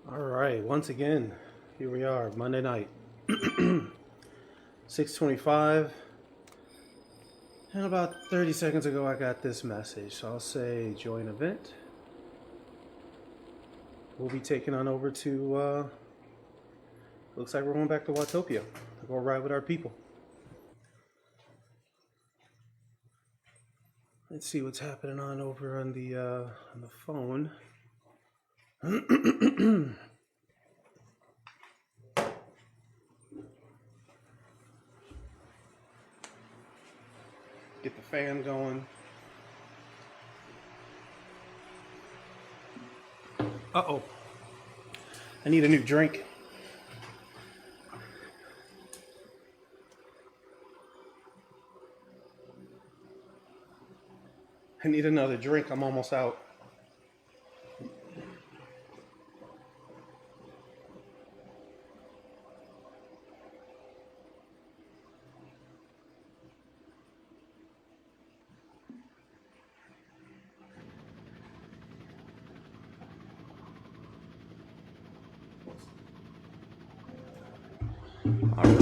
All right, once again, here we are, Monday night, 6:25, and about 30 seconds ago I got this message, so I'll say join event. We'll be taking on over to, looks like we're going back to Watopia to go ride with our people. Let's see what's happening on over on the phone. Get the fan going. Uh-oh. I need a new drink. I need another drink. I'm almost out. All right.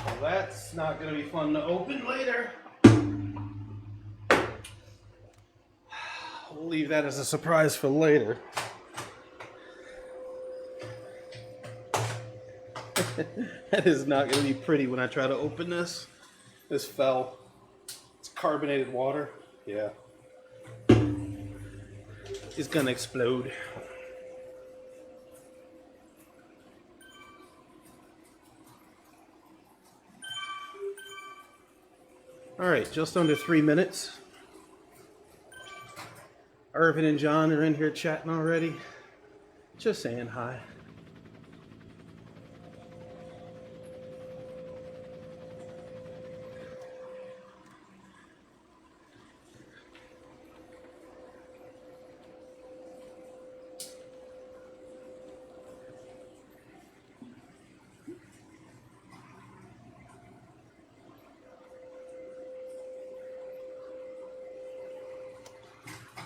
Well, that's not going to be fun to open later. We'll leave that as a surprise for later. That is not going to be pretty when I try to open this. This fell. It's carbonated water. Yeah. It's going to explode. All right, just under 3 minutes. Irvin and John are in here chatting already. Just saying hi.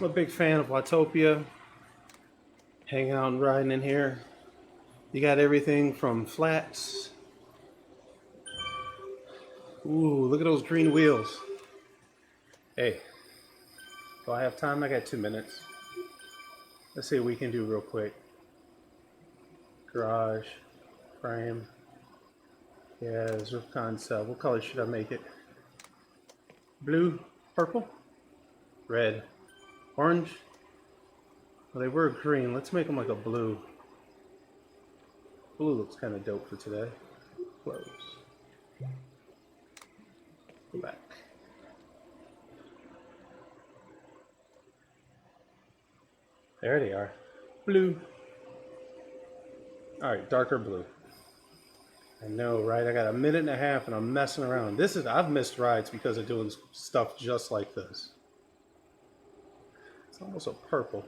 I'm a big fan of Watopia. Hanging out and riding in here. You got everything from flats. Ooh, look at those green wheels. Hey, do I have time? I got 2 minutes. Let's see what we can do real quick. Garage, frame. Yeah, Zwift concept. What color should I make it? Blue, purple, red, orange. Well, they were green. Let's make them like a blue. Blue looks kind of dope for today. Close. Go back. There they are. Blue. All right, darker blue. I know, right? I got a minute and a half and I'm messing around. I've missed rides because of doing stuff just like this. It's almost a purple.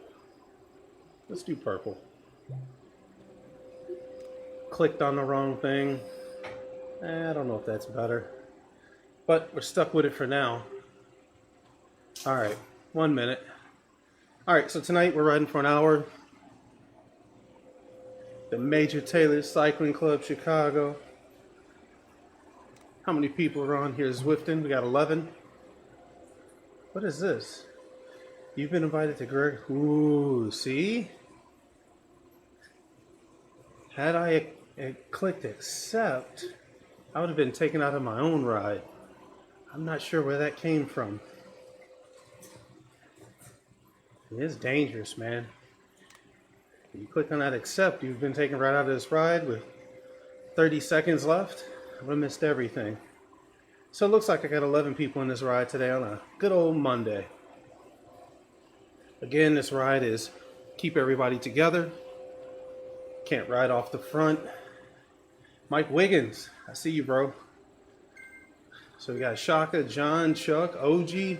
Let's do purple. Clicked on the wrong thing. I don't know if that's better. But we're stuck with it for now. All right, 1 minute. All right, so tonight we're riding for an hour. The Major Taylor Cycling Club, Chicago. How many people are on here Zwifting? We got 11. What is this? You've been invited to Greg. Ooh, see? Had I clicked accept, I would have been taken out of my own ride. I'm not sure where that came from. It's dangerous, man. If you click on that accept, you've been taken right out of this ride with 30 seconds left. I would have missed everything. So it looks like I got 11 people in this ride today on a good old Monday. Again, this ride is keep everybody together. Can't ride off the front. Mike Wiggins, I see you, bro. So we got Shaka, John, Chuck, OG,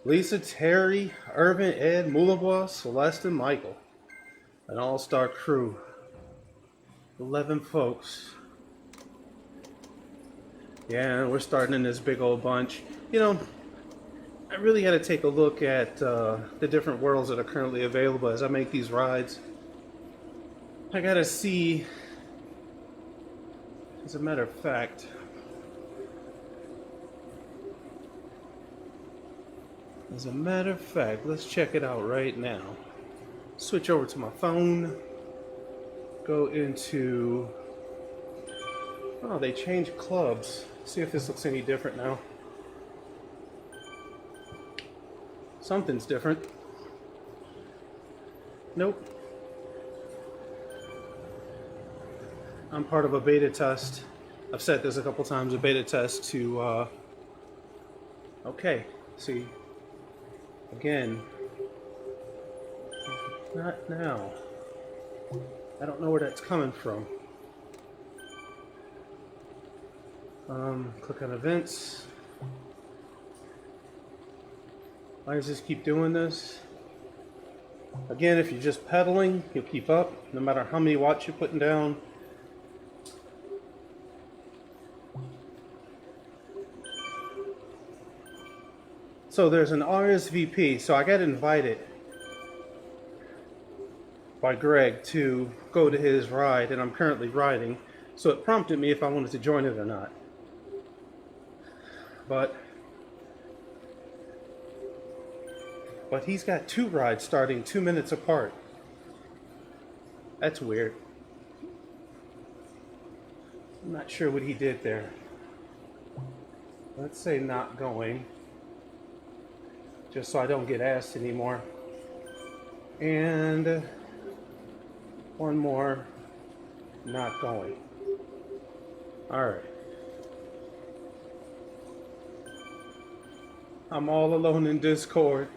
Lisa, Terry, Irvin, Ed, Mulabwa, Celeste, and Michael. An all-star crew. 11 folks. Yeah, we're starting in this big old bunch. You know, I really got to take a look at the different worlds that are currently available as I make these rides. I gotta see, as a matter of fact, let's check it out right now. Switch over to my phone, go into, oh, they changed clubs. See if this looks any different now. Something's different. Nope. I'm part of a beta test. I've said this a couple times, a beta test to, okay, see, again, not now. I don't know where that's coming from. Click on events. Why does this keep doing this? Again, if you're just pedaling, you'll keep up, no matter how many watts you're putting down. So there's an RSVP. So I got invited by Greg to go to his ride, and I'm currently riding. So it prompted me if I wanted to join it or not. But he's got 2 rides starting 2 minutes apart. That's weird. I'm not sure what he did there. Let's say not going, just so I don't get asked anymore. And one more, not going. All right. I'm all alone in Discord.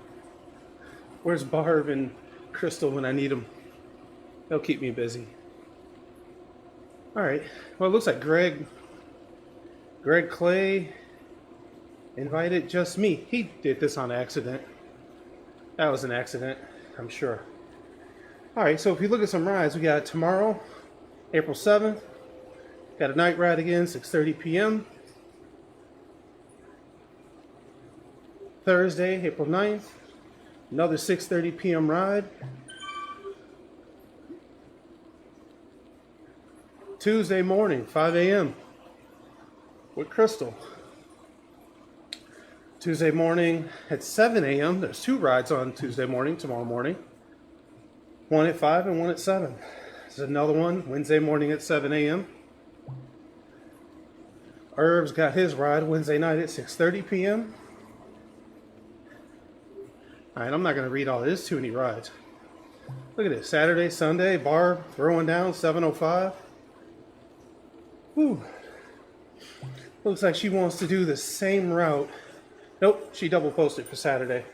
Where's Barb and Crystal when I need them? They'll keep me busy. All right. Well, it looks like Greg Clay invited just me. He did this on accident. That was an accident, I'm sure. All right. So if you look at some rides, we got tomorrow, April 7th. Got a night ride again, 6:30 p.m. Thursday, April 9th. Another 6:30 p.m. ride. Tuesday morning, 5 a.m. with Crystal. Tuesday morning at 7 a.m. There's 2 rides on Tuesday morning, tomorrow morning. One at 5 and one at 7. There's another one Wednesday morning at 7 a.m. Herb's got his ride Wednesday night at 6:30 p.m. All right, I'm not going to read all this. Too many rides. Look at this. Saturday, Sunday, Barb throwing down 7:05. Whew. Looks like she wants to do the same route. Nope, she double posted for Saturday.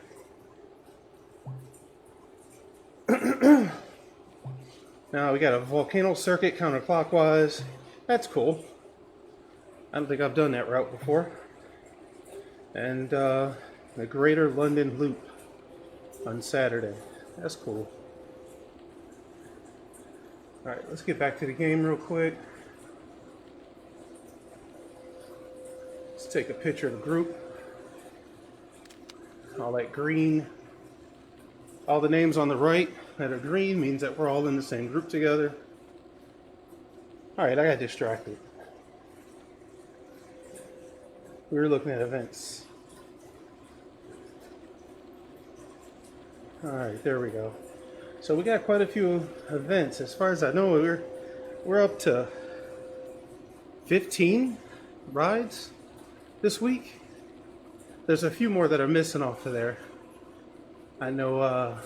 Now we got a volcano circuit counterclockwise. That's cool. I don't think I've done that route before. And the Greater London Loop on Saturday. That's cool. All right, let's get back to the game real quick. Let's take a picture of the group. All that green, all the names on the right that are green means that we're all in the same group together. All right, I got distracted. We were looking at events. All right, there we go. So we got quite a few events. As far as I know, we're up to 15 rides this week. There's a few more that are missing off of there. I know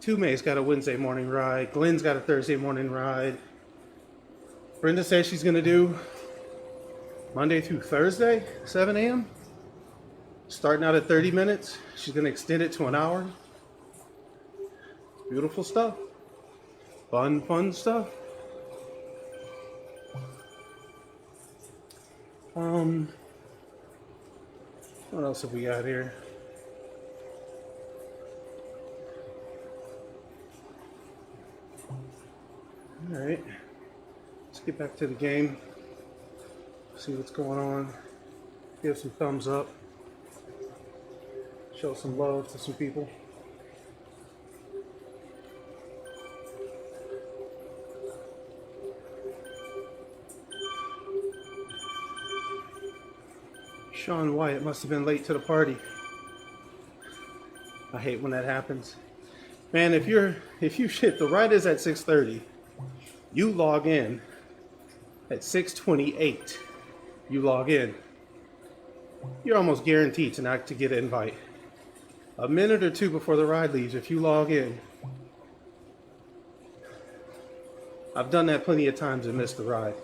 Tumay's got a Wednesday morning ride. Glenn's got a Thursday morning ride. Brenda says she's going to do Monday through Thursday, 7 a.m. Starting out at 30 minutes. She's going to extend it to an hour. Beautiful stuff. Fun stuff. What else have we got here? All right. Let's get back to the game. See what's going on. Give some thumbs up. Show some love to some people. Sean Wyatt must have been late to the party. I hate when that happens. Man, if you shit, the ride is at 6:30. You log in at 6:28. You log in. You're almost guaranteed to not to get an invite. A minute or two before the ride leaves, if you log in. I've done that plenty of times and missed the ride.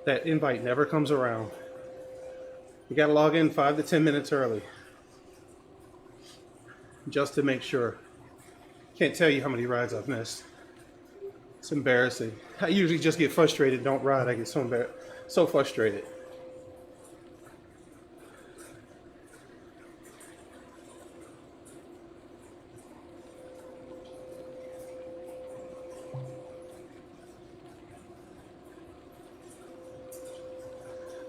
That invite never comes around. You gotta log in 5 to 10 minutes early. Just to make sure. Can't tell you how many rides I've missed. It's embarrassing. I usually just get frustrated, don't ride. I get so frustrated.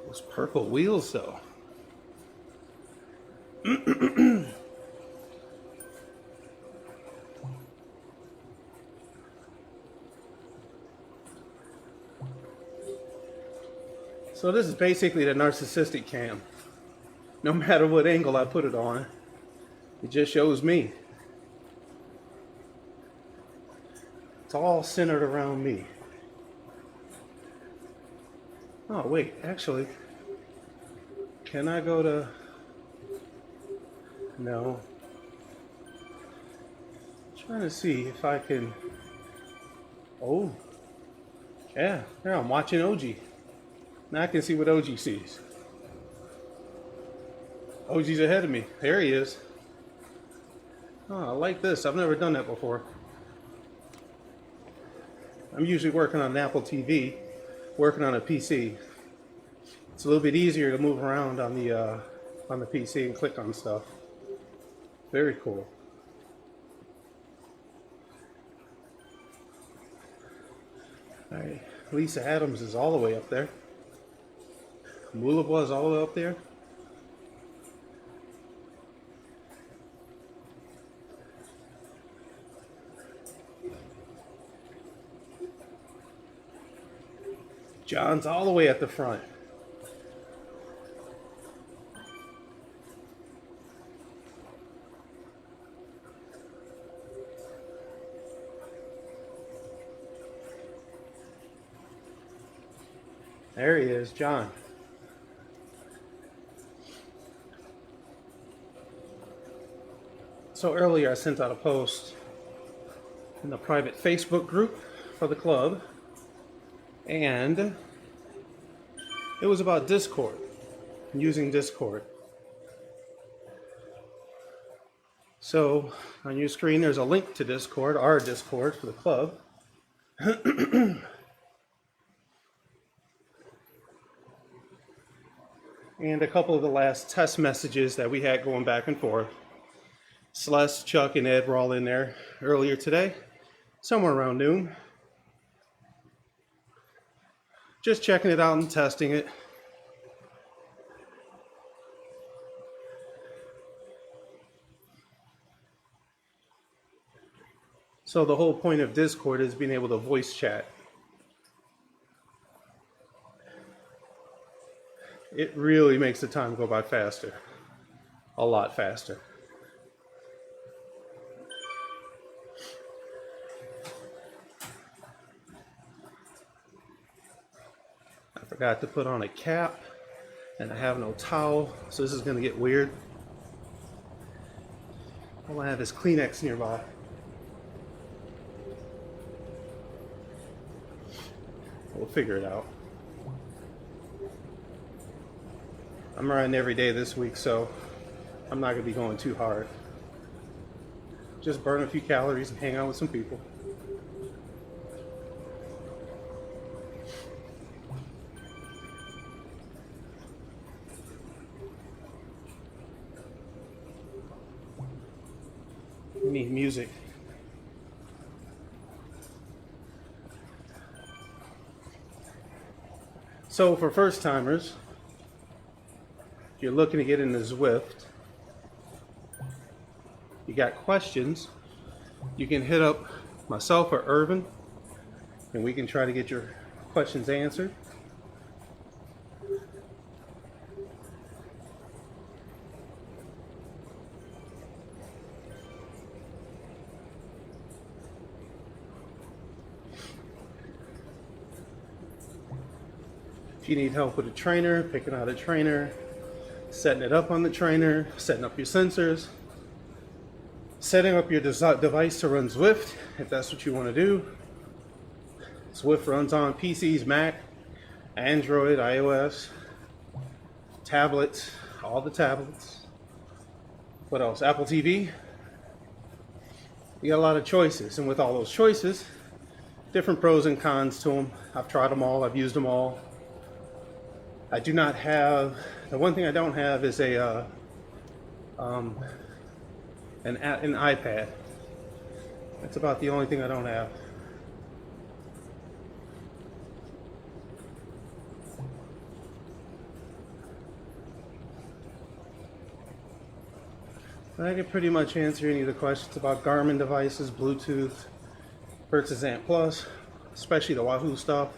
Those purple wheels though. So this is basically the narcissistic cam. No matter what angle I put it on, it just shows me. It's all centered around me. Oh wait, actually, can I go to... No. I'm trying to see if I can... Oh. Yeah, there I'm watching OG. Now I can see what OG sees. OG's ahead of me. There he is. Oh, I like this. I've never done that before. I'm usually working on an Apple TV, working on a PC. It's a little bit easier to move around on the PC and click on stuff. Very cool. All right, Lisa Adams is all the way up there. Mulaba is all the way up there. John's all the way at the front. There he is, John. So earlier I sent out a post in the private Facebook group for the club, and it was about Discord, using Discord. So on your screen there's a link to Discord, our Discord for the club. And a couple of the last test messages that we had going back and forth. Celeste, Chuck, and Ed were all in there earlier today, somewhere around noon. Just checking it out and testing it. So the whole point of Discord is being able to voice chat. It really makes the time go by faster. A lot faster. I forgot to put on a cap, and I have no towel, so this is going to get weird. All I have is Kleenex nearby. We'll figure it out. I'm riding every day this week, so I'm not going to be going too hard. Just burn a few calories and hang out with some people. We need music. So for first timers, if you're looking to get into Zwift, you got questions, you can hit up myself or Irvin, and we can try to get your questions answered. If you need help with a trainer, picking out a trainer, setting it up on the trainer, setting up your sensors, setting up your device to run Zwift, if that's what you want to do. Zwift runs on PCs, Mac, Android, iOS, tablets, all the tablets. What else? Apple TV. You got a lot of choices, and with all those choices, different pros and cons to them. I've tried them all, I've used them all. I do not have, the one thing I don't have is an iPad. That's about the only thing I don't have. I can pretty much answer any of the questions about Garmin devices, Bluetooth, versus Ant Plus, especially the Wahoo stuff.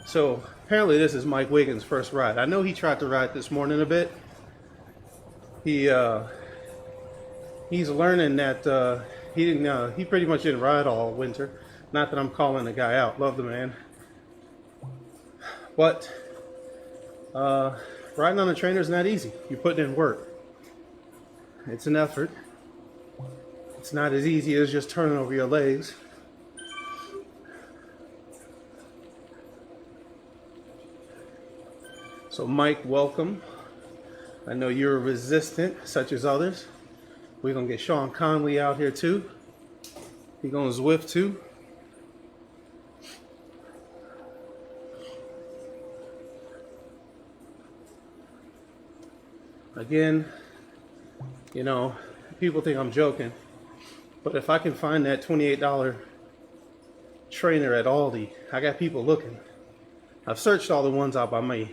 So apparently this is Mike Wiggins' first ride. I know he tried to ride this morning a bit. He's learning that he pretty much didn't ride all winter. Not that I'm calling the guy out. Love the man. But riding on a trainer is not easy. You're putting in work. It's an effort. It's not as easy as just turning over your legs. So Mike, welcome. I know you're resistant, such as others. We're gonna get Sean Conley out here too. He's gonna Zwift too. Again, you know, people think I'm joking, but if I can find that $28 trainer at Aldi, I got people looking. I've searched all the ones out by my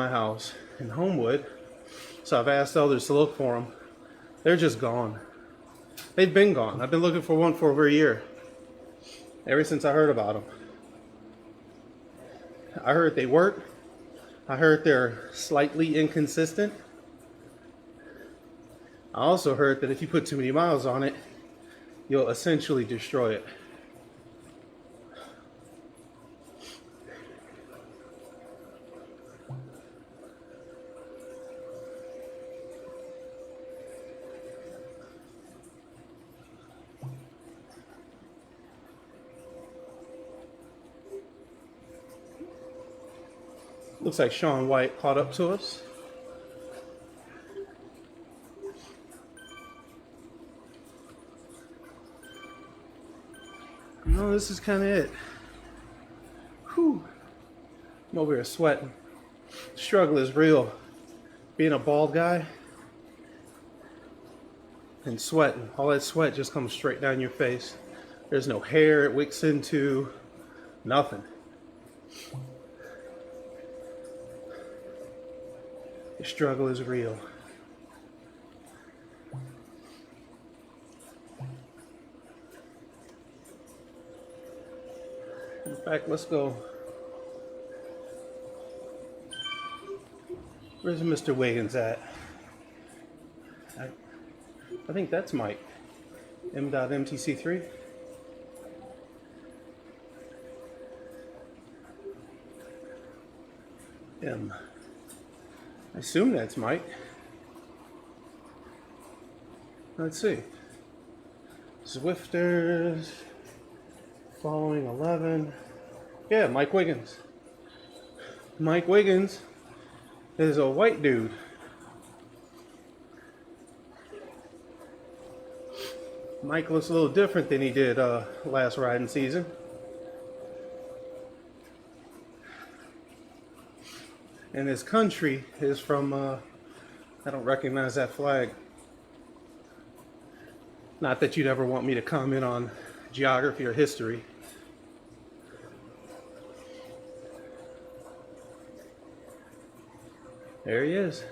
house in Homewood, so I've asked others to look for them. They're just gone. They've been gone. I've been looking for one for over a year, ever since I heard about them. I heard they work. I heard they're slightly inconsistent. I also heard that if you put too many miles on it, you'll essentially destroy it. Looks like Sean White caught up to us. No, this is kind of it. Whew. I'm over here sweating. Struggle is real. Being a bald guy and sweating. All that sweat just comes straight down your face. There's no hair it wicks into. Nothing. The struggle is real. In fact, let's go. Where's Mr. Wiggins at? I think that's Mike. MTC3. I assume that's Mike. Let's see. Zwifters. Following 11. Yeah, Mike Wiggins. Mike Wiggins is a white dude. Mike looks a little different than he did last riding season. And his country is from, I don't recognize that flag. Not that you'd ever want me to comment on geography or history. There he is.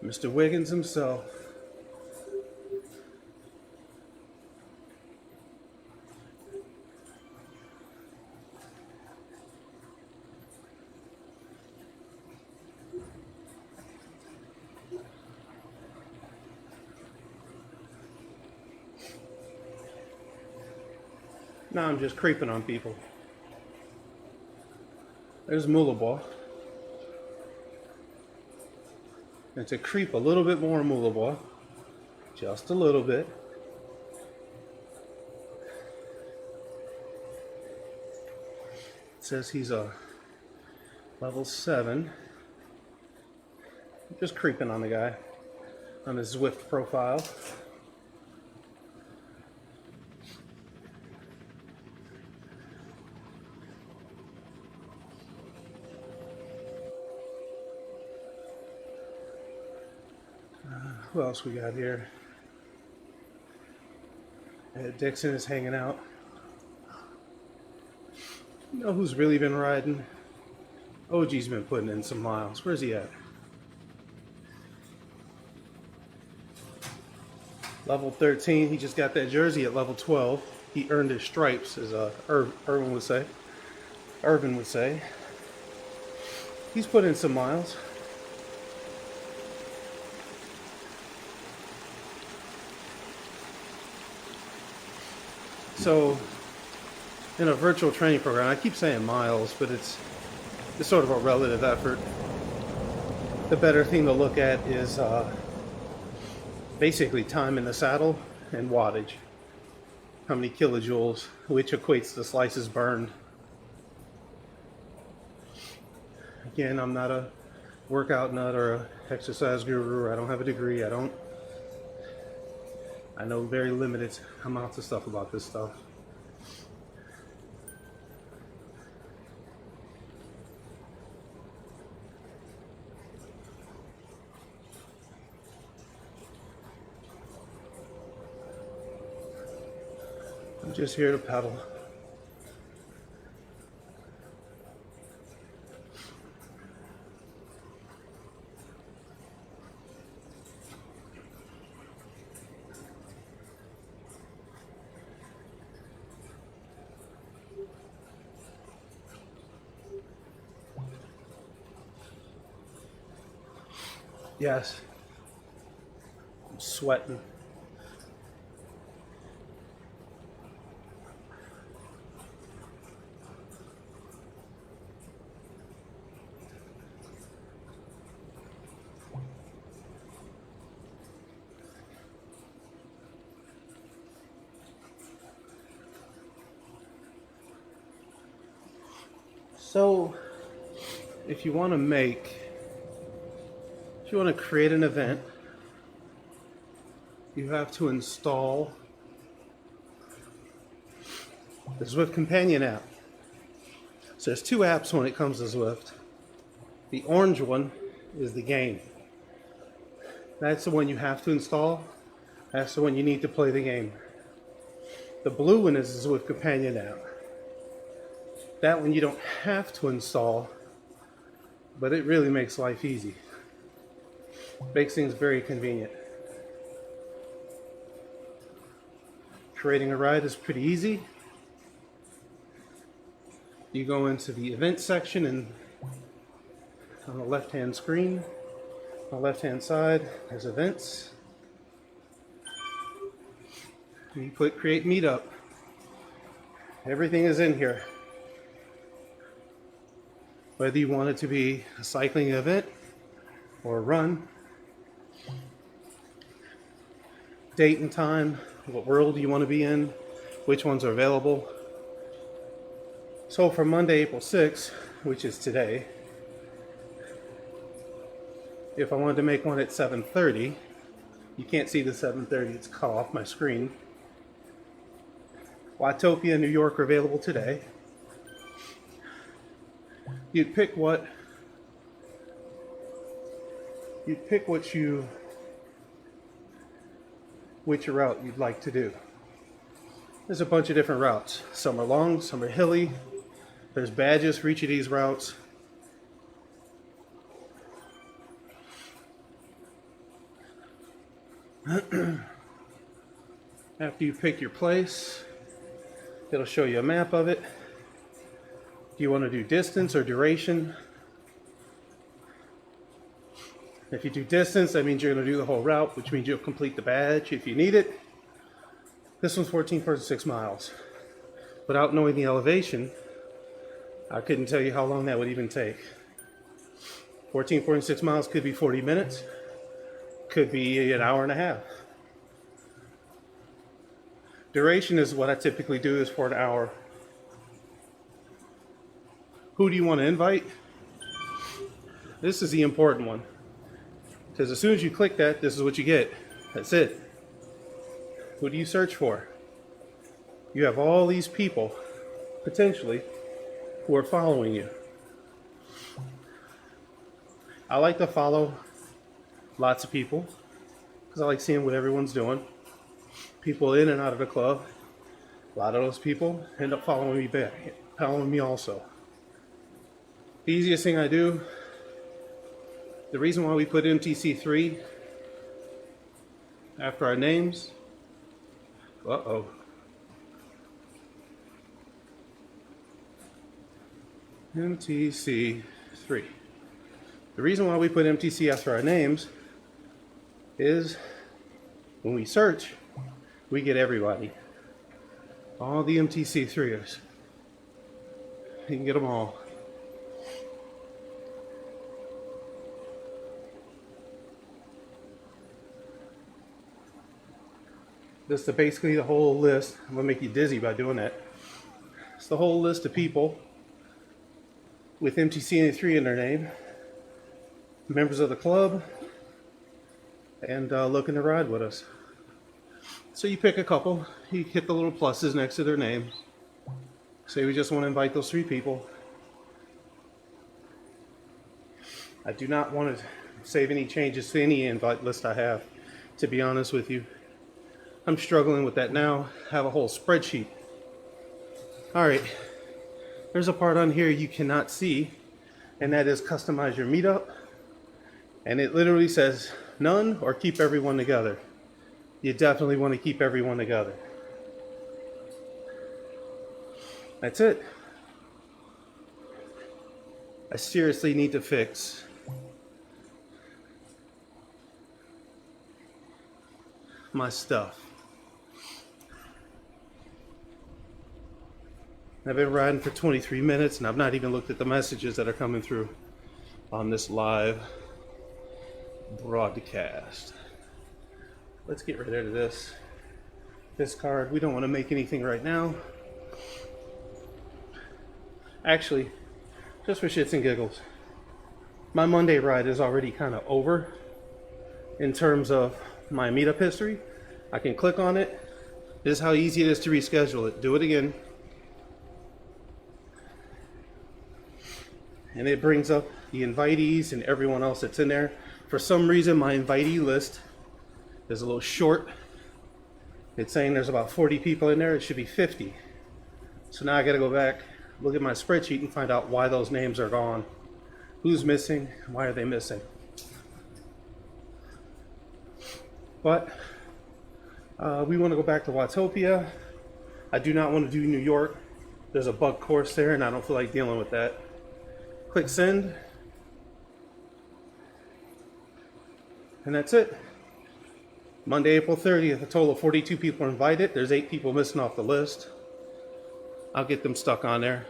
Mr. Wiggins himself. Now I'm just creeping on people. There's Mulaba. And to creep a little bit more Mulaba, just a little bit. It says he's a level 7. Just creeping on the guy on his Zwift profile. Who else we got here? Dixon is hanging out. You know who's really been riding? OG's been putting in some miles. Where's he at? Level 13. He just got that jersey at level 12. He earned his stripes, as Irvin would say. Irvin would say. He's put in some miles. So, in a virtual training program, I keep saying miles, but it's sort of a relative effort. The better thing to look at is basically time in the saddle and wattage. How many kilojoules, which equates to slices burned. Again, I'm not a workout nut or a exercise guru. I don't have a degree. I know very limited amounts of stuff about this stuff. I'm just here to pedal. Yes, I'm sweating. So, if you want to create an event, you have to install the Zwift Companion app. So there's 2 apps when it comes to Zwift. The orange one is the game. That's the one you have to install. That's the one you need to play the game. The blue one is the Zwift Companion app. That one you don't have to install, but it really makes life easy. Makes things very convenient. Creating a ride is pretty easy. You go into the event section and on the left-hand screen, on the left-hand side, there's events. You click create meetup. Everything is in here. Whether you want it to be a cycling event or a run, date and time, what world you want to be in, which ones are available. So for Monday, April 6th, which is today, if I wanted to make one at 7:30, you can't see the 7:30, it's cut off my screen. Watopia, New York are available today. You'd pick which route you'd like to do. There's a bunch of different routes. Some are long, some are hilly. There's badges for each of these routes. After you pick your place, it'll show you a map of it. Do you want to do distance or duration? If you do distance, that means you're going to do the whole route, which means you'll complete the badge if you need it. This one's 14.6 miles. Without knowing the elevation, I couldn't tell you how long that would even take. 14.6 miles could be 40 minutes, could be an hour and a half. Duration is what I typically do, is for an hour. Who do you want to invite? This is the important one. Because as soon as you click that, this is what you get. That's it. Who do you search for? You have all these people, potentially, who are following you. I like to follow lots of people because I like seeing what everyone's doing. People in and out of the club. A lot of those people end up following me back, following me also. The easiest thing I do, the reason why we put MTC3 after our names, MTC3. The reason why we put MTC after our names is when we search, we get everybody. All the MTC3ers. You can get them all. This is basically the whole list. I'm gonna make you dizzy by doing that. It's the whole list of people with MTC3 in their name, members of the club, and looking to ride with us. So you pick a couple, you hit the little pluses next to their names. Say we just want to invite those 3 people. I do not want to save any changes to any invite list I have, to be honest with you. I'm struggling with that now. I have a whole spreadsheet. Alright, there's a part on here you cannot see, and that is customize your meetup. And it literally says none or keep everyone together. You definitely want to keep everyone together. That's it. I seriously need to fix my stuff. I've been riding for 23 minutes and I've not even looked at the messages that are coming through on this live broadcast. Let's get rid of this card. We don't want to make anything right now. Actually, just for shits and giggles, my Monday ride is already kind of over in terms of my meetup history. I can click on it. This is how easy it is to reschedule it. Do it again. And it brings up the invitees and everyone else that's in there. For some reason, my invitee list is a little short. It's saying there's about 40 people in there. It should be 50. So now I got to go back, look at my spreadsheet and find out why those names are gone. Who's missing? Why are they missing? But we want to go back to Watopia. I do not want to do New York. There's a bug course there and I don't feel like dealing with that. Click send. And that's it. Monday, April 30th, a total of 42 people are invited. There's 8 people missing off the list. I'll get them stuck on there.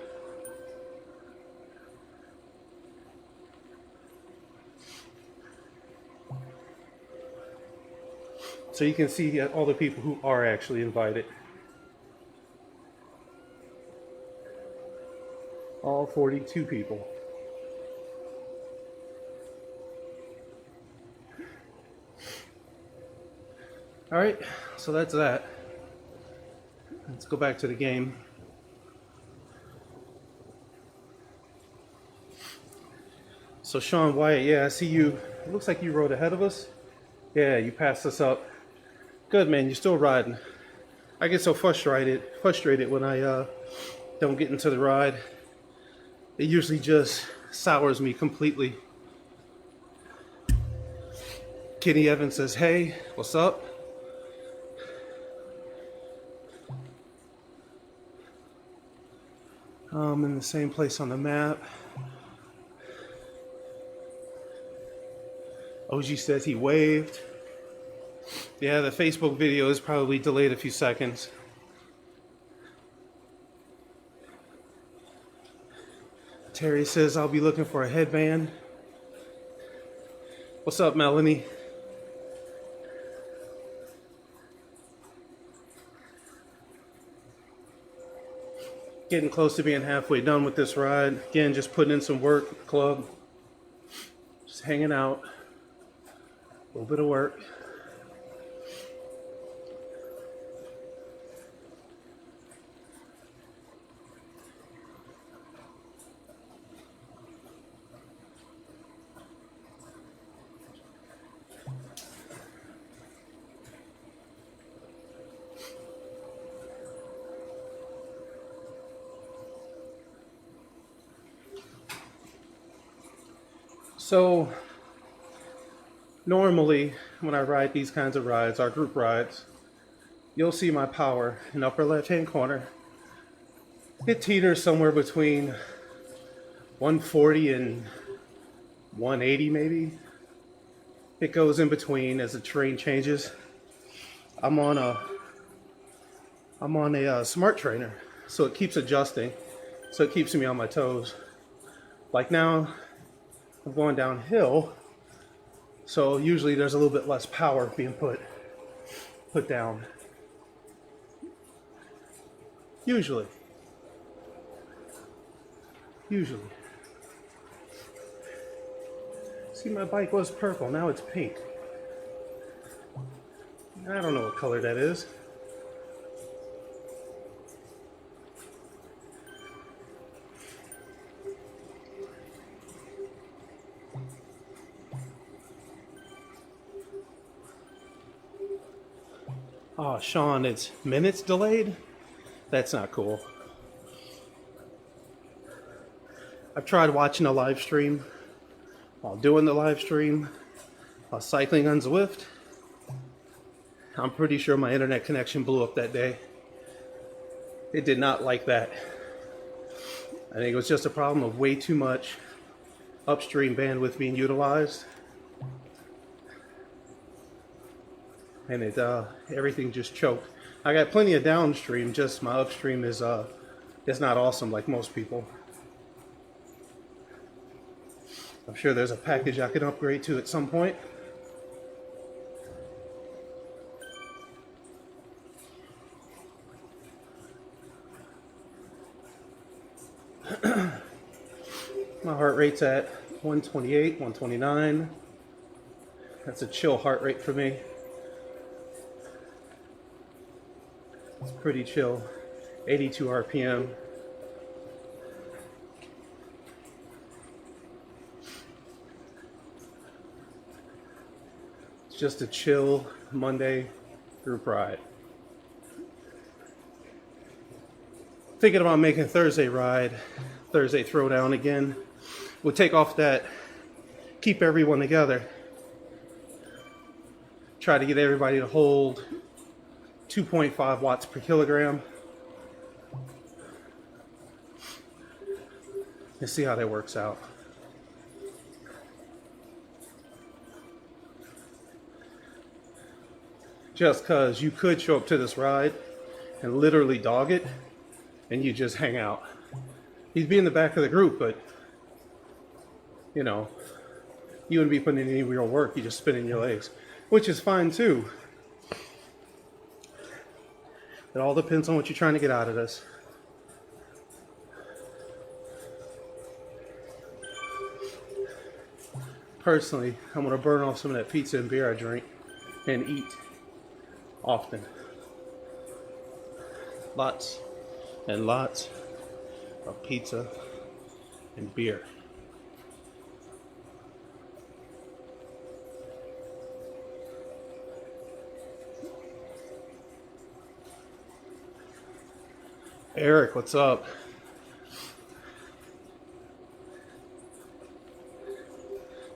So you can see all the people who are actually invited. All 42 people. All right, so that's that. Let's go back to the game. So Sean Wyatt, yeah, I see you. It looks like you rode ahead of us. Yeah, you passed us up. Good, man, you're still riding. I get so frustrated when I don't get into the ride. It usually just sours me completely. Kenny Evans says, hey, what's up? I'm in the same place on the map. OG says he waved. Yeah, the Facebook video is probably delayed a few seconds. Terry says I'll be looking for a headband. What's up, Melanie? Getting close to being halfway done with this ride. Again, just putting in some work, club. Just hanging out. A little bit of work. So normally when I ride these kinds of rides, our group rides, you'll see my power in upper left hand corner. It teeters somewhere between 140 and 180 maybe. It goes in between as the terrain changes. I'm on a smart trainer, so it keeps adjusting, so it keeps me on my toes. Like now, I'm going downhill, so usually there's a little bit less power being put down. Usually. See, my bike was purple, now it's pink. I don't know what color that is. Oh, Sean, it's minutes delayed? That's not cool. I've tried watching a live stream while doing the live stream while cycling on Zwift. I'm pretty sure my internet connection blew up that day. It did not like that. I think it was just a problem of way too much upstream bandwidth being utilized. And everything just choked. I got plenty of downstream, just my upstream is not awesome like most people. I'm sure there's a package I can upgrade to at some point. My heart rate's at 128, 129. That's a chill heart rate for me. It's pretty chill. 82 RPM. It's just a chill Monday group ride. Thinking about making Thursday ride, Thursday throwdown again. We'll take off that, keep everyone together. Try to get everybody to hold 2.5 watts per kilogram. Let's see how that works out. Just because you could show up to this ride and literally dog it and you just hang out. You'd be in the back of the group, but you know, you wouldn't be putting in any real work. You just spinning your legs, which is fine too. It all depends on what you're trying to get out of this. Personally, I'm going to burn off some of that pizza and beer I drink and eat often. Lots and lots of pizza and beer. Eric, what's up?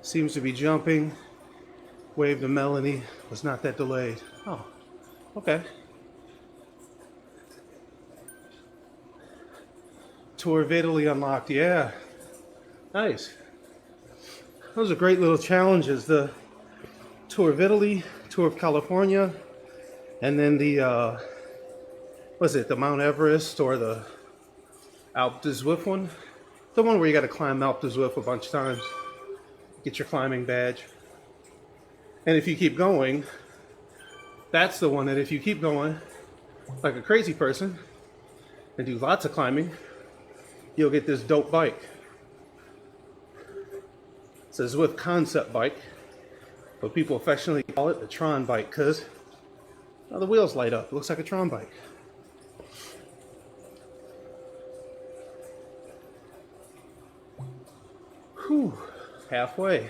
Seems to be jumping. Wave to Melanie. Was not that delayed. Oh, okay. Tour of Italy unlocked. Yeah. Nice. Those are great little challenges. The Tour of Italy, Tour of California, and then the was it the Mount Everest or the Alpe d'Huez one? The one where you got to climb Mount Zwift a bunch of times, get your climbing badge. And if you keep going, that's the one that if you keep going like a crazy person and do lots of climbing, you'll get this dope bike. It's a Zwift concept bike, but people affectionately call it the Tron bike because the wheels light up. It looks like a Tron bike. Whew, halfway.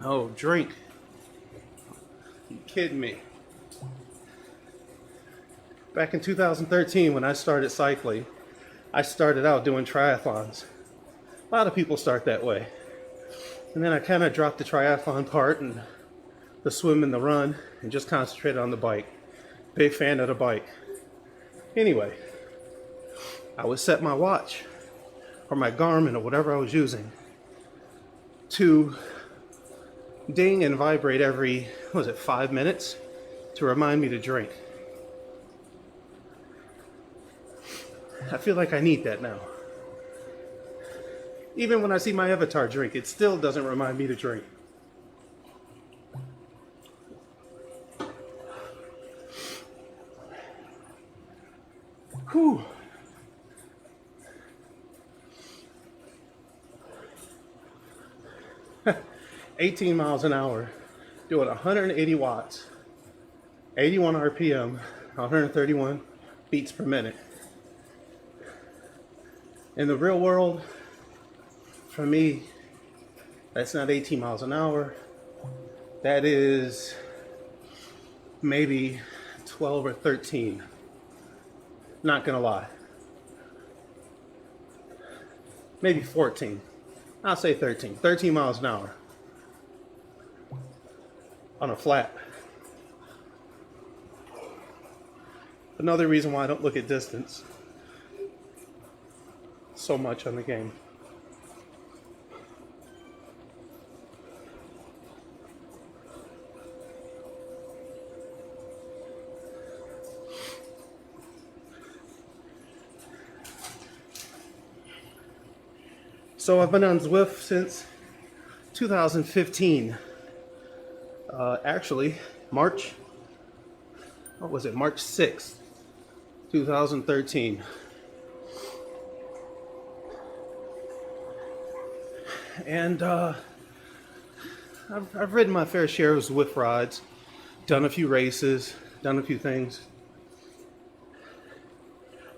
Oh, drink. You kidding me? Back in 2013 when I started cycling, I started out doing triathlons. A lot of people start that way. And then I kind of dropped the triathlon part and the swim and the run and just concentrated on the bike. Big fan of the bike. Anyway, I would set my watch or my Garmin or whatever I was using to ding and vibrate every, 5 minutes to remind me to drink. I feel like I need that now. Even when I see my avatar drink, it still doesn't remind me to drink. Whew. $18 miles an hour, doing 180 watts, 81 RPM, 131 beats per minute. In the real world, for me, that's not 18 miles an hour. That is maybe 12 or 13. Not gonna lie. Maybe 14. I'll say 13. 13 miles an hour. On a flat. Another reason why I don't look at distance so much on the game. So I've been on Zwift since 2015. Actually, March 6th, 2013. And I've ridden my fair share of Zwift rides, done a few races, done a few things.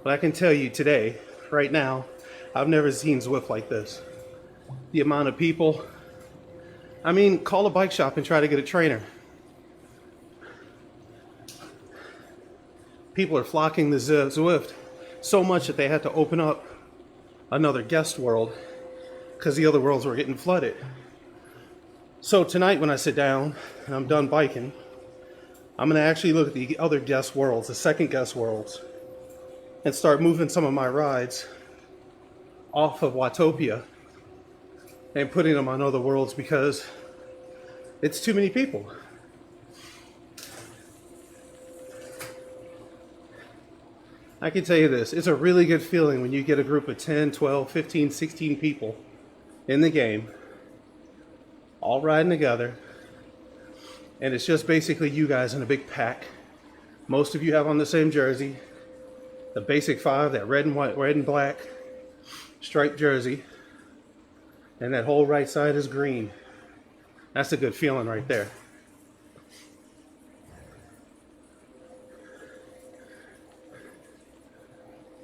But I can tell you today, right now, I've never seen Zwift like this. The amount of people. I mean, call a bike shop and try to get a trainer. People are flocking to Zwift so much that they had to open up another guest world because the other worlds were getting flooded. So tonight when I sit down and I'm done biking, I'm going to actually look at the other guest worlds, the second guest worlds, and start moving some of my rides off of Watopia and putting them on other worlds because it's too many people. I can tell you this, it's a really good feeling when you get a group of 10, 12, 15, 16 people in the game, all riding together, and it's just basically you guys in a big pack. Most of you have on the same jersey, the basic 5, that red and white, red and black striped jersey, and that whole right side is green. That's a good feeling right there.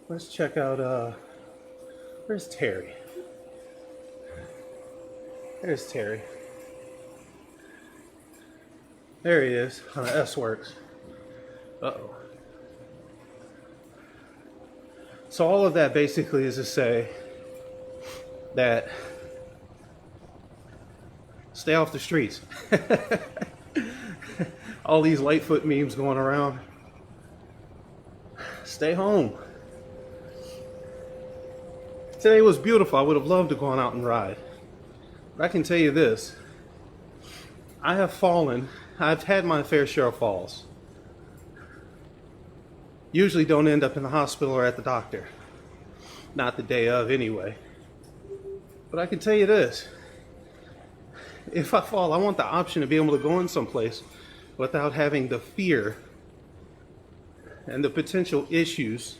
Let's check out, where's Terry? There's Terry. There he is on the S-Works. Uh-oh. So all of that basically is to say that stay off the streets. All these Lightfoot memes going around. Stay home. Today was beautiful. I would have loved to go on out and ride. But I can tell you this. I have fallen. I've had my fair share of falls. Usually don't end up in the hospital or at the doctor. not the day of anyway. But I can tell you this, if I fall, I want the option to be able to go in someplace without having the fear and the potential issues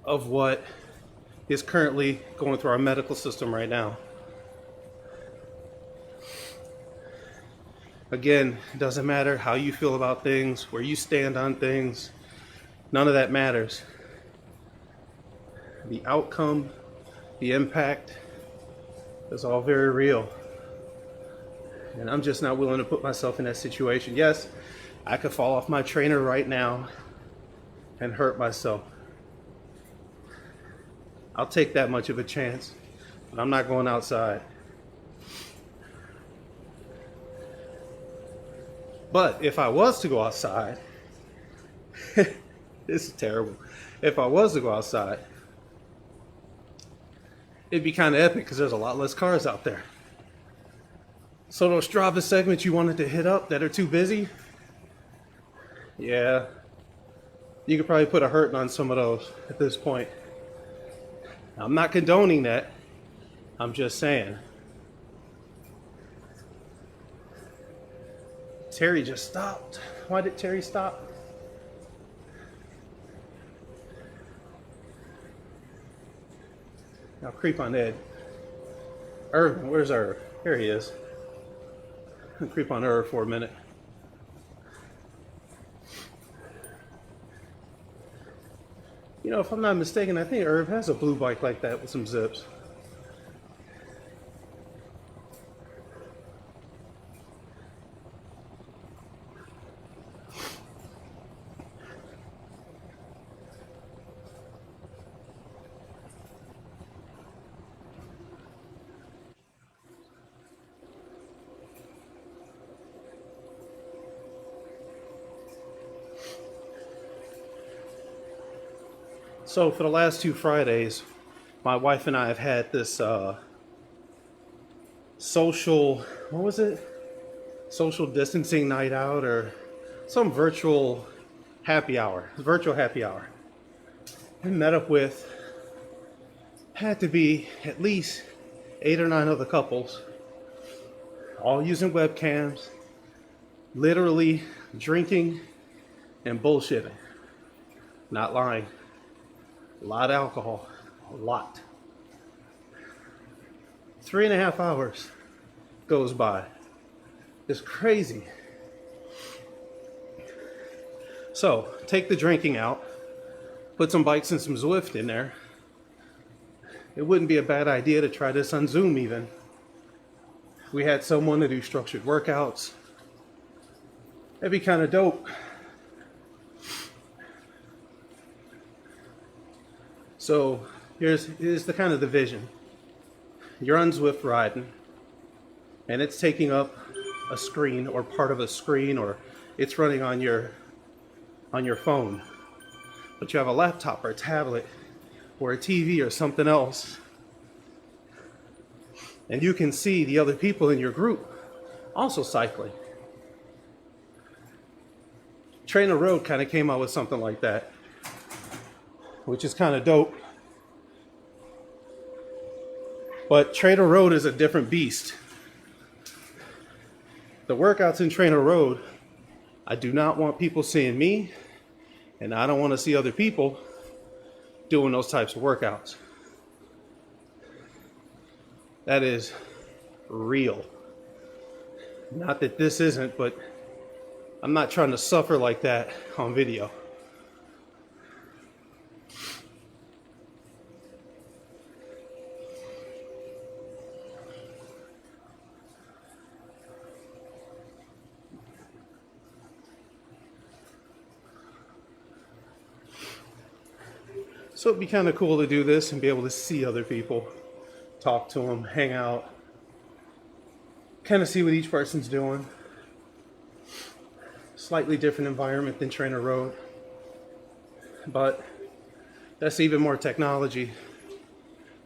of what is currently going through our medical system right now. Again, it doesn't matter how you feel about things, where you stand on things, none of that matters. The outcome, the impact is all very real. And I'm just not willing to put myself in that situation. Yes, I could fall off my trainer right now and hurt myself. I'll take that much of a chance, but I'm not going outside. But if I was to go outside, this is terrible. If I was to go outside, it'd be kind of epic because there's a lot less cars out there. So those Strava segments you wanted to hit up that are too busy, yeah, you could probably put a hurting on some of those at this point. I'm not condoning that. I'm just saying. Terry just stopped. Why did Terry stop? Now creep on Ed. Irvin, where's Irv? Here he is. I'll creep on Irv for a minute. You know, if I'm not mistaken, I think Irv has a blue bike like that with some zips. So for the last 2 Fridays, my wife and I have had this social, what was it? Social distancing night out or some virtual happy hour. Virtual happy hour. We met up with, had to be at least 8 or 9 other couples, all using webcams, literally drinking and bullshitting. Not lying. A lot of alcohol, a lot. 3.5 hours goes by. It's crazy. So, take the drinking out, put some bikes and some Zwift in there. It wouldn't be a bad idea to try this on Zoom even. We had someone to do structured workouts. That'd be kind of dope. So here's the kind of the vision. You're on Zwift riding, and it's taking up a screen or part of a screen, or it's running on your phone. But you have a laptop or a tablet or a TV or something else, and you can see the other people in your group also cycling. Trainer Road kind of came out with something like that, which is kind of dope. But Trainer Road is a different beast. The workouts in Trainer Road, I do not want people seeing me, and I don't want to see other people doing those types of workouts. That is real. Not that this isn't, but I'm not trying to suffer like that on video. So it'd be kind of cool to do this and be able to see other people, talk to them, hang out, kind of see what each person's doing. Slightly different environment than Trainer Road, but that's even more technology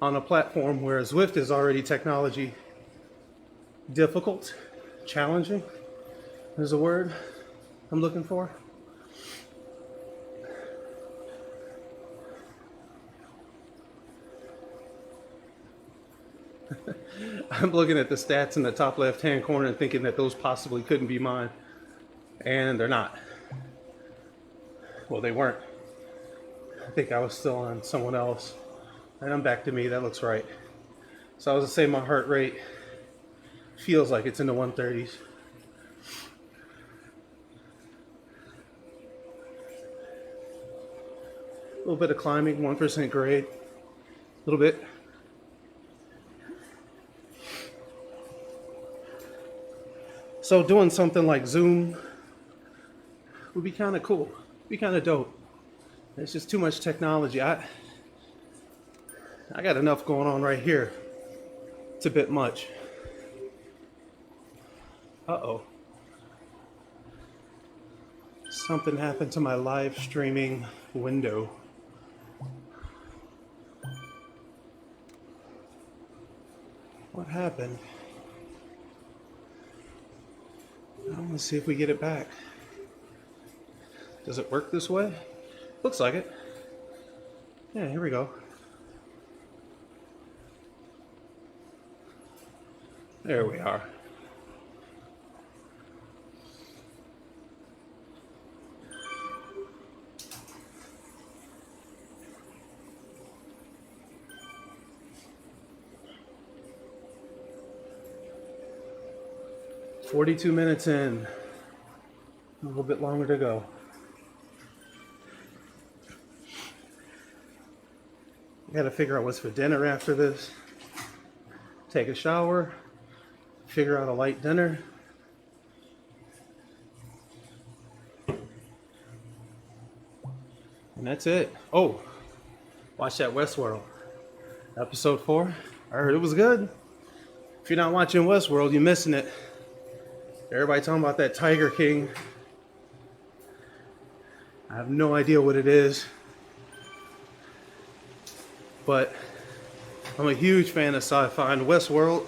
on a platform where Zwift is already technology difficult, challenging is a word I'm looking for. I'm looking at the stats in the top left-hand corner and thinking that those possibly couldn't be mine. And they're not. Well, they weren't. I think I was still on someone else. And I'm back to me. That looks right. So I was going to say my heart rate feels like it's in the 130s. A little bit of climbing, 1% grade. A little bit. So doing something like Zoom would be kind of cool. Be kind of dope. It's just too much technology. I got enough going on right here. It's a bit much. Uh-oh. Something happened to my live streaming window. What happened? I want to see if we get it back. Does it work this way? Looks like it. Yeah, here we go. There we are. "42 minutes in, a little bit longer to go." I gotta figure out what's for dinner after this. Take a shower, figure out a light dinner. And that's it. Oh, watch that Westworld. Episode 4. I heard it was good. If you're not watching Westworld, you're missing it. Everybody talking about that Tiger King. I have no idea what it is. But I'm a huge fan of sci-fi, and Westworld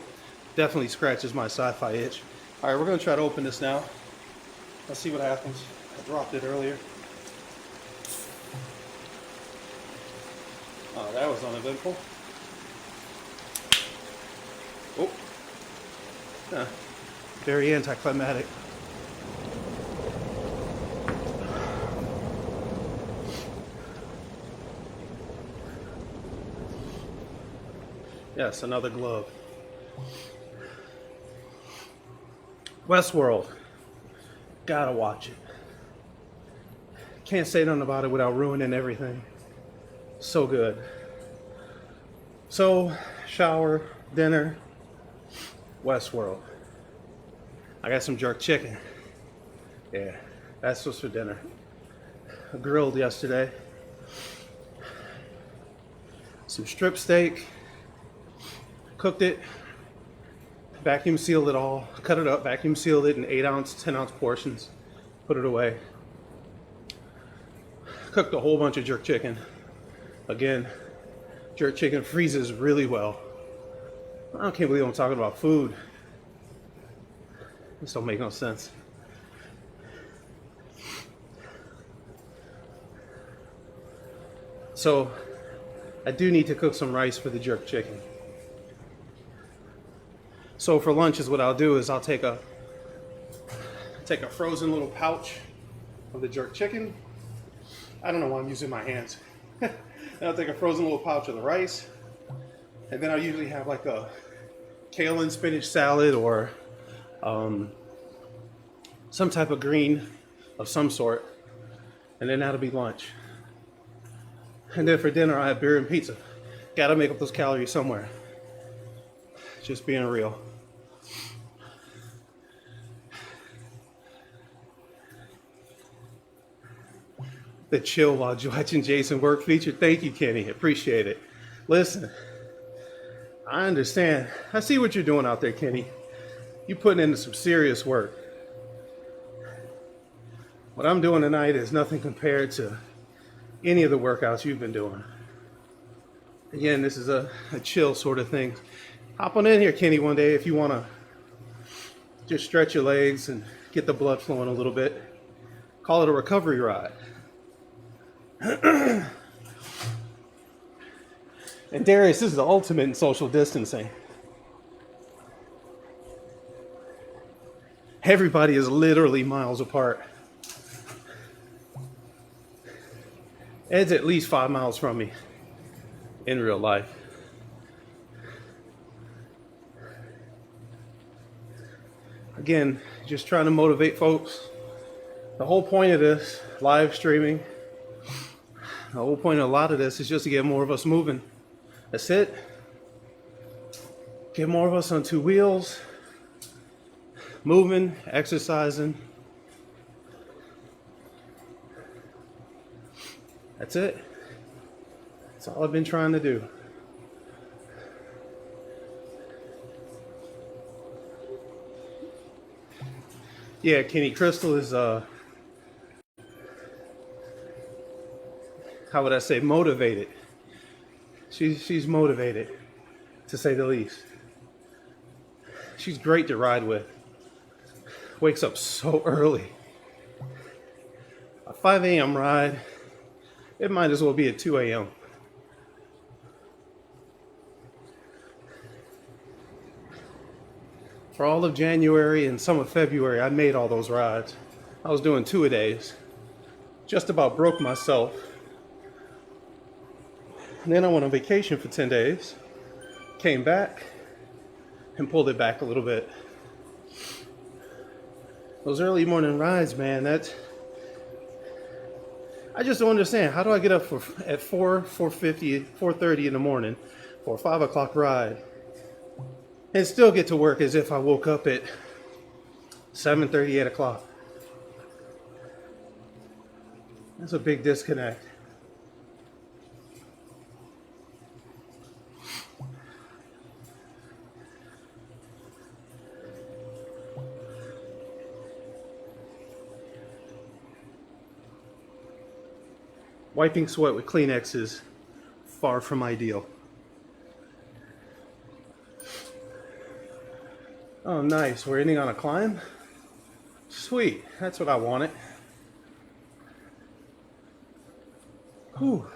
definitely scratches my sci-fi itch. All right, we're going to try to open this now. Let's see what happens. I dropped it earlier. Oh, that was uneventful. Oh. Huh. Very anticlimactic. Yes, another glove. Westworld. Gotta watch it. Can't say nothing about it without ruining everything. So good. So, shower, dinner, Westworld. I got some jerk chicken. Yeah, that's what's for dinner. I grilled yesterday. Some strip steak. Cooked it. Vacuum sealed it all. Cut it up, vacuum sealed it in 8-ounce, 10-ounce portions. Put it away. Cooked a whole bunch of jerk chicken. Again, jerk chicken freezes really well. I can't believe I'm talking about food. This don't make no sense. So, I do need to cook some rice for the jerk chicken. So for lunch is what I'll do is I'll take a frozen little pouch of the jerk chicken. I don't know why I'm using my hands. Then I'll take a frozen little pouch of the rice. And then I'll usually have like a kale and spinach salad or some type of green of some sort, and then that'll be lunch. And then for dinner I have beer and pizza. Gotta make up those calories somewhere. Just being real. The chill while watching Jason work feature. Thank you, Kenny. Appreciate it. Listen, I understand. I see what you're doing out there, Kenny. You're putting into some serious work. What I'm doing tonight is nothing compared to any of the workouts you've been doing. Again, this is a chill sort of thing. Hop on in here, Kenny, one day if you want to just stretch your legs and get the blood flowing a little bit. Call it a recovery ride. And Darius, this is the ultimate in social distancing. Everybody is literally miles apart. Ed's at least 5 miles from me in real life. Again, just trying to motivate folks. The whole point of this live streaming, the whole point of a lot of this is just to get more of us moving. That's it. Get more of us on two wheels, moving, exercising. That's it. That's all I've been trying to do. Yeah, Kenny Crystal is, how would I say, motivated. She's motivated, to say the least. She's great to ride with. Wakes up so early. A 5 a.m. ride, it might as well be at 2 a.m. For all of January and some of February, I made all those rides. I was doing 2-a-days. Just about broke myself. And then I went on vacation for 10 days. Came back and pulled it back a little bit. Those early morning rides, man, I just don't understand. How do I get up at 4:50, 4:30 in the morning for a 5 o'clock ride and still get to work as if I woke up at 7:30, 8 o'clock? That's a big disconnect. Wiping sweat with Kleenex is far from ideal. Oh, nice. We're ending on a climb? Sweet. That's what I wanted. Whew.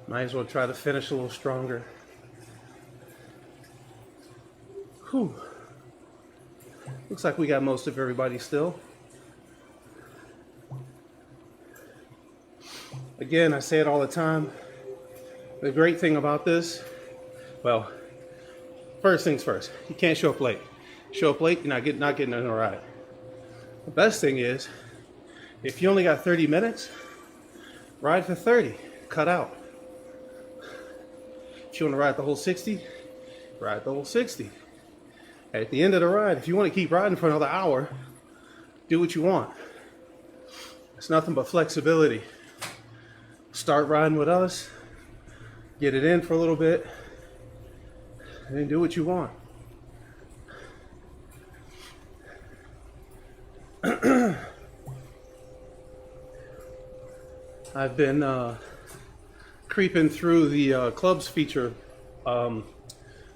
Might as well try to finish a little stronger. Whew. Looks like we got most of everybody still. Again, I say it all the time. The great thing about this, well, first things first, you can't show up late. Show up late, you're not getting on a ride. The best thing is, if you only got 30 minutes, ride for 30, cut out. If you want to ride the whole 60, ride the whole 60. At the end of the ride, if you want to keep riding for another hour, do what you want. It's nothing but flexibility. Start riding with us, get it in for a little bit, and then do what you want. I've been creeping through the club's feature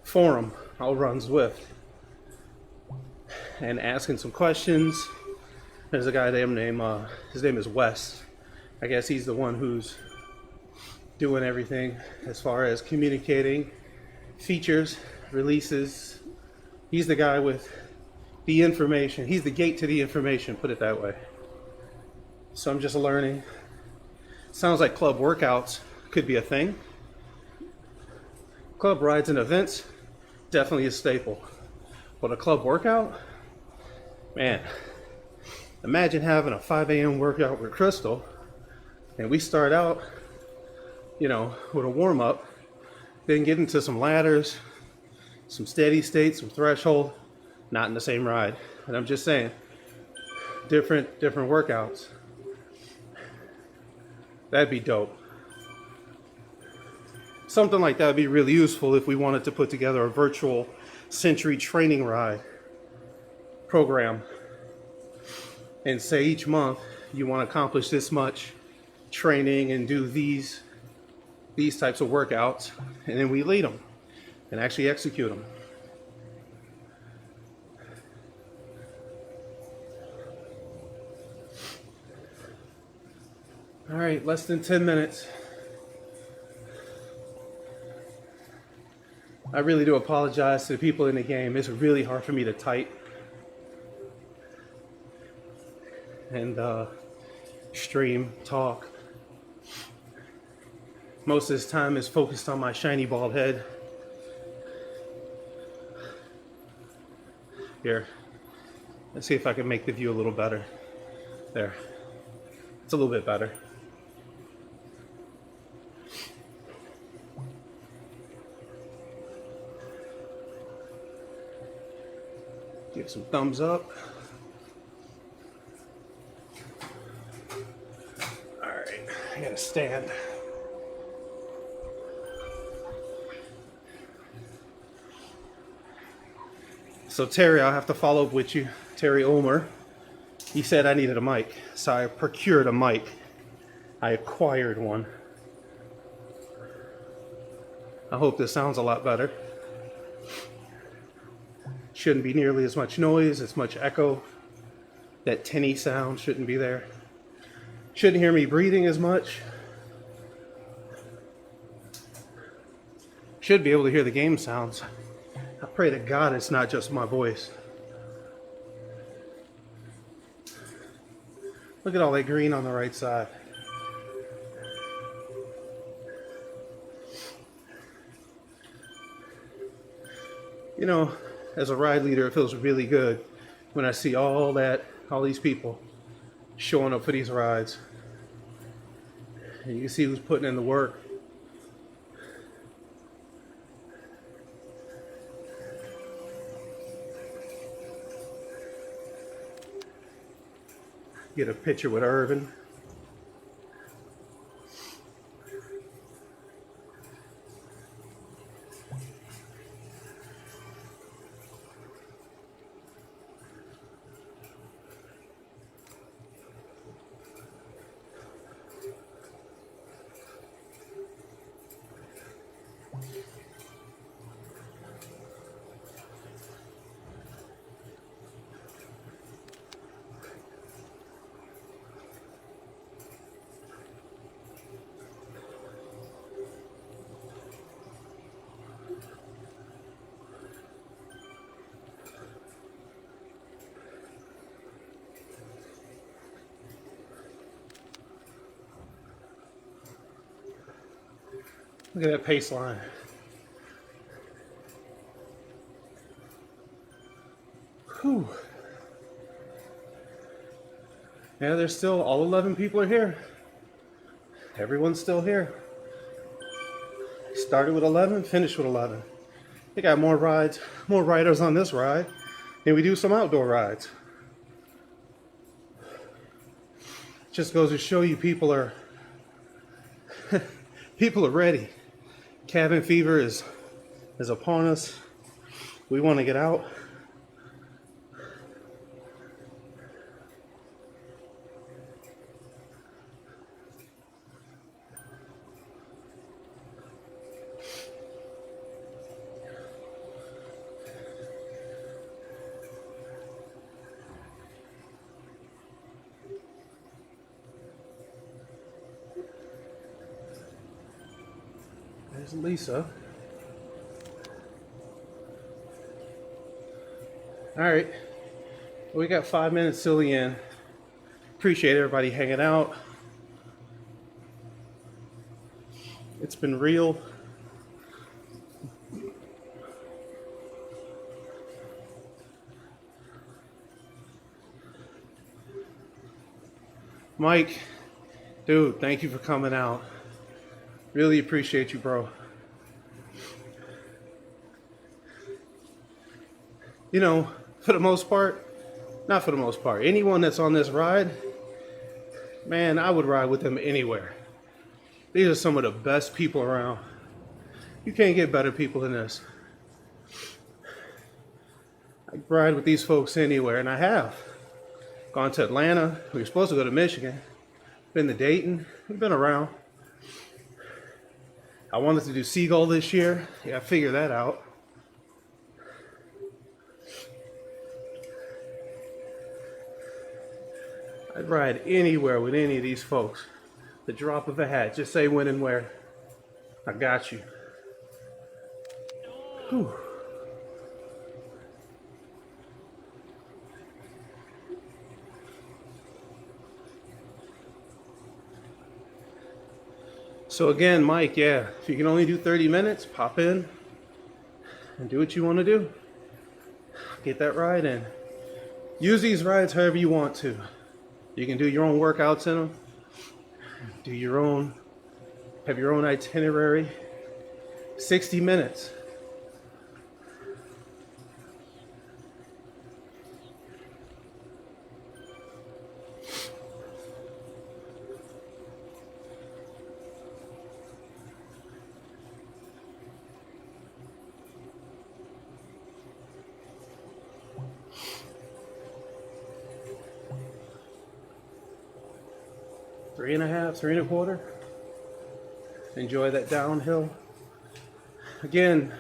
forum, I'll run Zwift, and asking some questions. There's a guy named his name is Wes. I guess he's the one who's doing everything as far as communicating features, releases. He's the guy with the information. He's the gate to the information, put it that way. So I'm just learning. Sounds like club workouts could be a thing. Club rides and events, definitely a staple. But a club workout, man, imagine having a 5 a.m. workout with Crystal, and we start out, with a warm up, then get into some ladders, some steady state, some threshold, not in the same ride. And I'm just saying, different workouts. That'd be dope. Something like that would be really useful if we wanted to put together a virtual Century training ride program and say each month you want to accomplish this much training and do these types of workouts, and then we lead them and actually execute them. All right, less than 10 minutes. I really do apologize to the people in the game. It's really hard for me to type and stream, talk. Most of this time is focused on my shiny bald head. Here, let's see if I can make the view a little better. There, it's a little bit better. Give some thumbs up. All right, I gotta stand. So Terry, I'll have to follow up with you. Terry Omer, he said I needed a mic, so I procured a mic. I acquired one. I hope this sounds a lot better. Shouldn't be nearly as much noise, as much echo. That tinny sound shouldn't be there. Shouldn't hear me breathing as much. Should be able to hear the game sounds. I pray to God it's not just my voice. Look at all that green on the right side. You know, as a ride leader, it feels really good when I see all these people showing up for these rides. And you can see who's putting in the work. Get a picture with Irvin. Look at that pace line. Whew. Yeah, there's still, all 11 people are here. Everyone's still here. Started with 11, finished with 11. They got more rides, more riders on this ride than we do some outdoor rides. Just goes to show you people are ready. Cabin fever is upon us. We want to get out. There's Lisa. All right, we got 5 minutes till the end. Appreciate everybody hanging out. It's been real. Mike, dude, thank you for coming out. Really appreciate you, bro. You know, for the most part, not for the most part, anyone that's on this ride, man, I would ride with them anywhere. These are some of the best people around. You can't get better people than this. I ride with these folks anywhere, and I have. Gone to Atlanta. We were supposed to go to Michigan. Been to Dayton. We've been around. I wanted to do Seagull this year. Yeah, I figured that out. I'd ride anywhere with any of these folks. The drop of a hat. Just say when and where. I got you. Whew. So again, Mike, yeah, if you can only do 30 minutes, pop in and do what you want to do. Get that ride in. Use these rides however you want to. You can do your own workouts in them. Do your own, have your own itinerary. 60 minutes. Three and a half, 3 1/4. Enjoy that downhill. Again,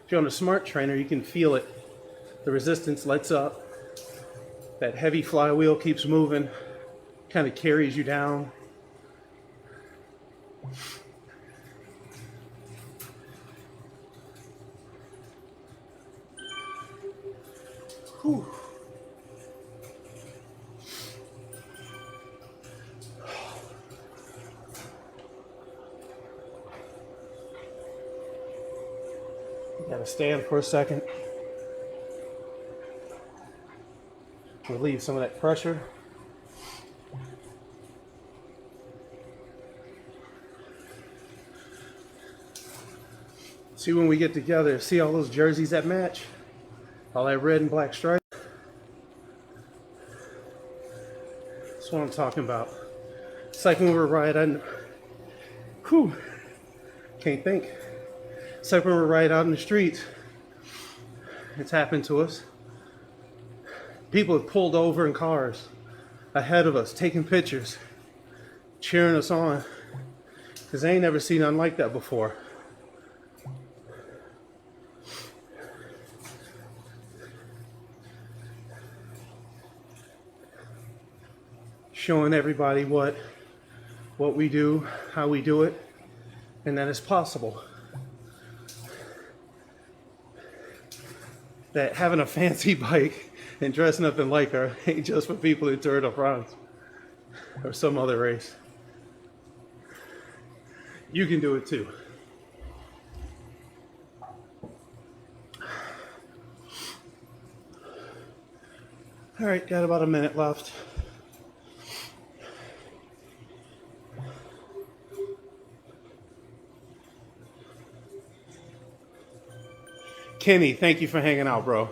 if you're on a smart trainer, you can feel it. The resistance lights up. That heavy flywheel keeps moving, kind of carries you down. Whew. Gotta stand for a second. Relieve some of that pressure. See, when we get together, see all those jerseys that match? All that red and black stripe? That's what I'm talking about. It's like when we were riding, can't think. It's like when we're right out in the streets. It's happened to us. People have pulled over in cars ahead of us, taking pictures, cheering us on, because they ain't never seen nothing like that before. Showing everybody what we do, how we do it, and that it's possible. That having a fancy bike and dressing up in Lycra ain't just for people who Tour de France or some other race. You can do it too. All right, got about a minute left. Kenny, thank you for hanging out, bro.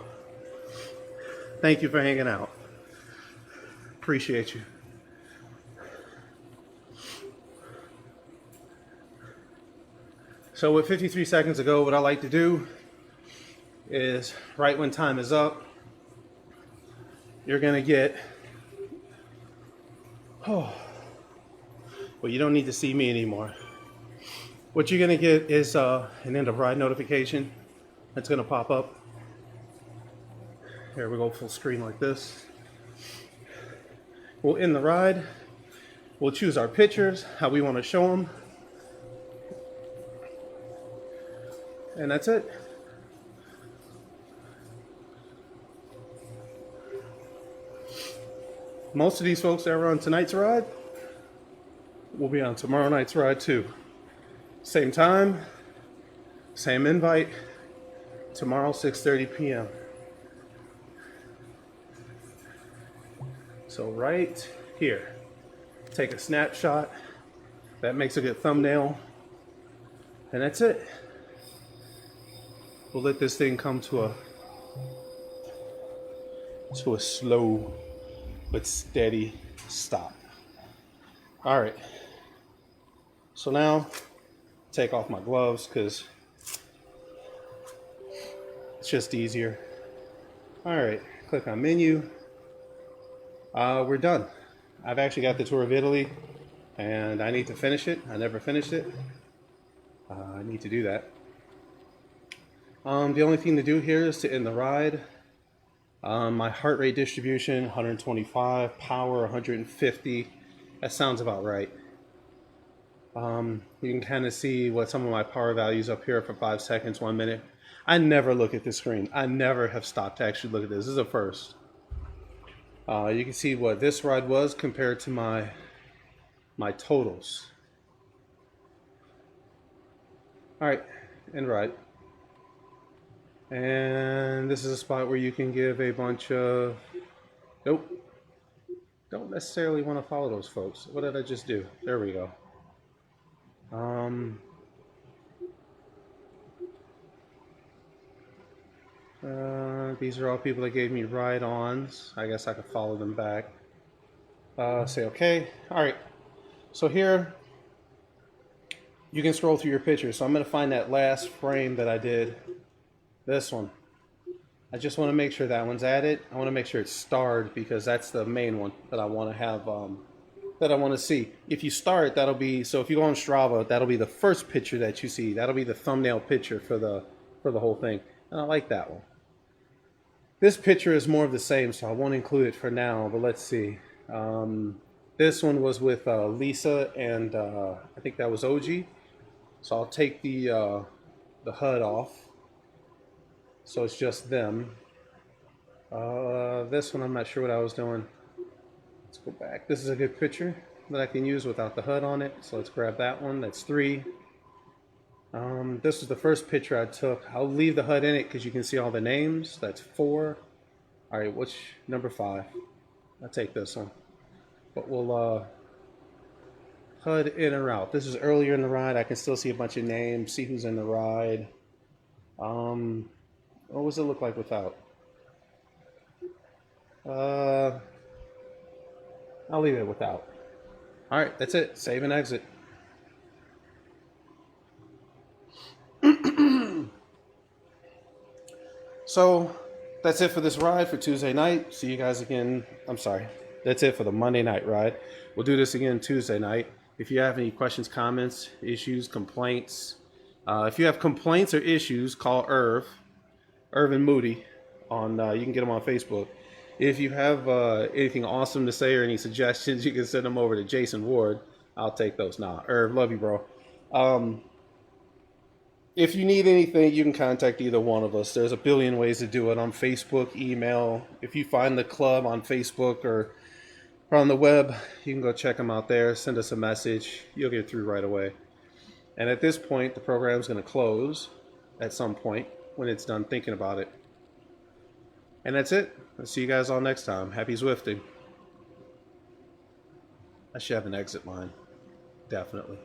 Thank you for hanging out. Appreciate you. So with 53 seconds to go, what I like to do is right when time is up, you're gonna get, well, you don't need to see me anymore. What you're gonna get is an end of ride notification. That's gonna pop up. Here we go, full screen like this. We'll end the ride. We'll choose our pictures, how we want to show them. And that's it. Most of these folks that are on tonight's ride will be on tomorrow night's ride too. Same time, same invite. Tomorrow, 6:30 p.m. So right here, take a snapshot. That makes a good thumbnail. And that's it. We'll let this thing come to a slow but steady stop. All right. So now, take off my gloves because it's just easier. All right, click on menu. We're done. I've actually got the tour of Italy and I need to finish it. I never finished it. I need to do that. The only thing to do here is to end the ride. My heart rate distribution, 125, power 150. That sounds about right. You can kind of see what some of my power values up here for 5 seconds, 1 minute. I never look at the screen. I never have stopped to actually look at this. This is a first. You can see what this ride was compared to my totals. All right, end ride. And this is a spot where you can give a bunch of, nope, don't necessarily want to follow those folks. What did I just do? There we go. These are all people that gave me ride-ons. I guess I could follow them back. Say okay. All right. So here, you can scroll through your pictures. So I'm going to find that last frame that I did. This one. I just want to make sure that one's added. I want to make sure it's starred because that's the main one that I want to have, that I want to see. If you star it, that'll be, so if you go on Strava, that'll be the first picture that you see. That'll be the thumbnail picture for the whole thing. And I like that one. This picture is more of the same, so I won't include it for now, but let's see. This one was with Lisa and I think that was OG. So I'll take the HUD off. So it's just them. This one, I'm not sure what I was doing. Let's go back. This is a good picture that I can use without the HUD on it. So let's grab that one. That's 3. This was the first picture I took. I'll leave the HUD in it because you can see all the names. That's 4. All right, which number 5? I'll take this one. But we'll HUD in or out. This is earlier in the ride. I can still see a bunch of names, see who's in the ride. What does it look like without? I'll leave it without. All right, that's it. Save and exit. So that's it for this ride for Tuesday night. See you guys again. I'm sorry. That's it for the Monday night ride. We'll do this again Tuesday night. If you have any questions, comments, issues, complaints, if you have complaints or issues, call Irvin Moody on, you can get him on Facebook. If you have anything awesome to say or any suggestions, you can send them over to Jason Ward. I'll take those. Nah, Irv, love you, bro. If you need anything, you can contact either one of us. There's a billion ways to do it on Facebook, email. If you find the club on Facebook or on the web, you can go check them out there. Send us a message. You'll get through right away. And at this point, the program's going to close at some point when it's done thinking about it. And that's it. I'll see you guys all next time. Happy Zwifting. I should have an exit line. Definitely.